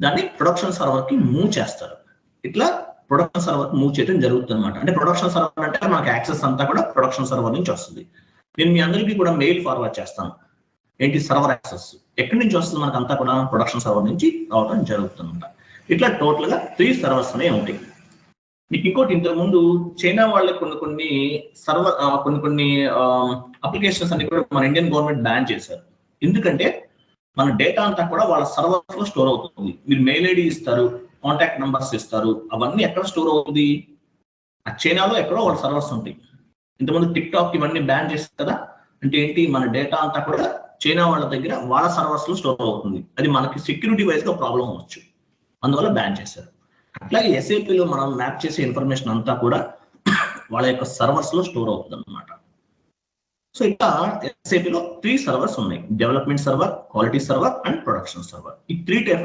దాన్ని production server కి move చేస్తారు. ఇట్లా ప్రొడక్షన్ సర్వర్ మూవ్ చేయడం జరుగుతుంది అనమాట. అంటే ప్రొడక్షన్ సర్వర్ అంటే మనకి యాక్సెస్ అంతా కూడా ప్రొడక్షన్ సర్వర్ నుంచి వస్తుంది. నేను మీ అందరికీ కూడా మెయిల్ ఫార్వర్డ్ చేస్తాను. ఏంటి సర్వర్ యాక్సెస్ ఎక్కడి నుంచి వస్తుంది మనకు అంతా కూడా ప్రొడక్షన్ సర్వర్ నుంచి రావడం జరుగుతుందంట. ఇట్లా టోటల్ గా 3 సర్వర్స్ అనేవి ఉంటాయి. మీకు ఇంకోటి ఇంతకు ముందు చైనా వాళ్ళకి కొన్ని సర్వర్ కొన్ని అప్లికేషన్స్ అన్ని కూడా మన ఇండియన్ గవర్నమెంట్ బ్యాన్ చేశారు. ఎందుకంటే మన డేటా అంతా కూడా వాళ్ళ సర్వర్స్ లో స్టోర్ అవుతుంది. మీరు మెయిల్ ఐడి ఇస్తారు, కాంటాక్ట్ నంబర్స్ ఇస్తారు, అవన్నీ ఎక్కడ స్టోర్ అవుతుంది? ఆ చైనాలో ఎక్కడో వాళ్ళ సర్వర్స్ ఉంటాయి. ఇంతకుముందు టిక్ టాక్ ఇవన్నీ బ్యాన్ చేస్తారు కదా, అంటే ఏంటి మన డేటా అంతా కూడా చైనా వాళ్ళ దగ్గర వాళ్ళ సర్వర్స్ లో స్టోర్ అవుతుంది. అది మనకి సెక్యూరిటీ వైజ్ గా ప్రాబ్లం అవ్వచ్చు, అందువల్ల బ్యాన్ చేశారు. అట్లాగే SAP లో మనం మ్యాప్ చేసే ఇన్ఫర్మేషన్ అంతా కూడా వాళ్ళ యొక్క సర్వర్స్ లో స్టోర్ అవుతుంది అనమాట. సో ఇంకా SAP లో 3 సర్వర్స్ ఉన్నాయి: development server, quality server and production server. ఈ 3 టైప్